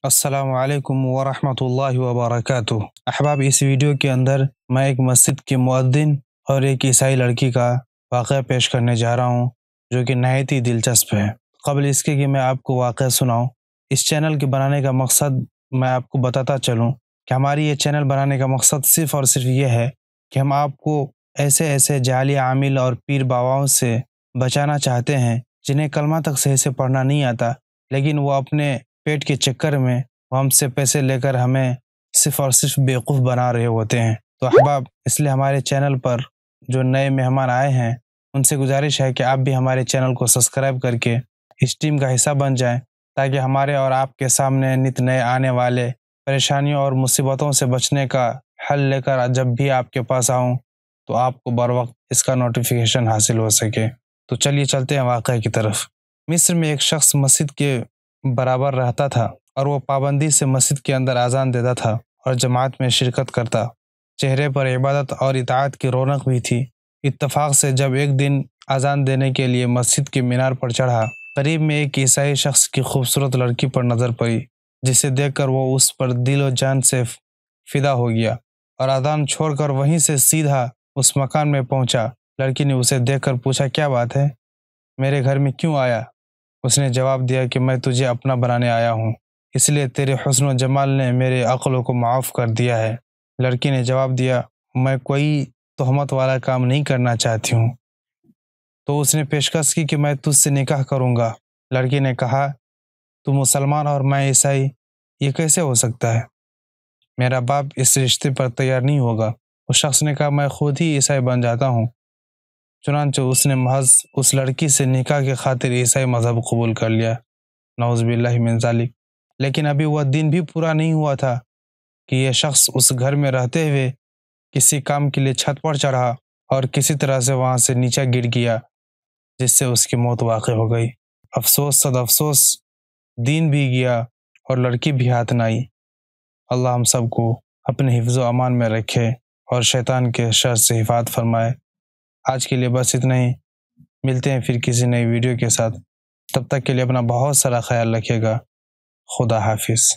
السلام علیکم ورحمۃ اللہ وبرکاتہ۔ احباب، اس ویڈیو کے اندر میں ایک مسجد کے مؤذن اور ایک عیسائی لڑکی کا واقعہ پیش کرنے جا رہا ہوں جو کہ نہایت ہی دلچسپ ہے۔ قبل اس کے کہ میں آپ کو واقعہ سناؤں، اس چینل کے بنانے کا مقصد میں آپ کو بتاتا چلوں کہ ہماری یہ چینل بنانے کا مقصد صرف اور صرف یہ ہے کہ ہم آپ کو ایسے جعلی عامل اور پیر باباؤں سے بچانا چاہتے ہیں جنہیں کلمہ تک صحیح سے پڑھنا نہیں آتا، لیکن وہ اپنے پیٹ کے چکر میں وہ ہم سے پیسے لے کر ہمیں صرف اور صرف بیوقوف بنا رہے ہوتے ہیں۔ تو احباب، اس لیے ہمارے چینل پر جو نئے مہمان آئے ہیں ان سے گزارش ہے کہ آپ بھی ہمارے چینل کو سبسکرائب کر کے اس ٹیم کا حصہ بن جائیں، تاکہ ہمارے اور آپ کے سامنے نت نئے آنے والے پریشانیوں اور مصیبتوں سے بچنے کا حل لے کر جب بھی آپ کے پاس آؤں تو آپ کو بر وقت اس کا نوٹیفیکیشن حاصل ہو سکے۔ تو چلیے چلتے ہیں واقعے کی طرف۔ مصر میں ایک شخص مسجد کے برابر رہتا تھا اور وہ پابندی سے مسجد کے اندر اذان دیتا تھا اور جماعت میں شرکت کرتا۔ چہرے پر عبادت اور اطاعت کی رونق بھی تھی۔ اتفاق سے جب ایک دن اذان دینے کے لیے مسجد کے مینار پر چڑھا، قریب میں ایک عیسائی شخص کی خوبصورت لڑکی پر نظر پڑی، جسے دیکھ کر وہ اس پر دل و جان سے فدا ہو گیا اور اذان چھوڑ کر وہیں سے سیدھا اس مکان میں پہنچا۔ لڑکی نے اسے دیکھ کر پوچھا، کیا بات ہے، میرے گھر میں کیوں آیا؟ اس نے جواب دیا کہ میں تجھے اپنا بنانے آیا ہوں، اس لیے تیرے حسن و جمال نے میرے عقل کو معاف کر دیا ہے۔ لڑکی نے جواب دیا، میں کوئی تہمت والا کام نہیں کرنا چاہتی ہوں۔ تو اس نے پیشکش کی کہ میں تجھ سے نکاح کروں گا۔ لڑکی نے کہا، تو مسلمان اور میں عیسائی، یہ کیسے ہو سکتا ہے؟ میرا باپ اس رشتے پر تیار نہیں ہوگا۔ اس شخص نے کہا، میں خود ہی عیسائی بن جاتا ہوں۔ چنانچہ اس نے محض اس لڑکی سے نکاح کی خاطر عیسائی مذہب قبول کر لیا، نعوذ باللہ من ذالک۔ لیکن ابھی وہ دن بھی پورا نہیں ہوا تھا کہ یہ شخص اس گھر میں رہتے ہوئے کسی کام کے لیے چھت پر چڑھا اور کسی طرح سے وہاں سے نیچے گر گیا، جس سے اس کی موت واقع ہو گئی۔ افسوس صد افسوس، دین بھی گیا اور لڑکی بھی ہاتھ نہ آئی۔ اللہ ہم سب کو اپنے حفظ و امان میں رکھے اور شیطان کے شر سے حفاظت فرمائے۔ آج کے لیے بس اتنا ہی، ملتے ہیں پھر کسی نئی ویڈیو کے ساتھ۔ تب تک کے لیے اپنا بہت سارا خیال رکھیے گا۔ خدا حافظ۔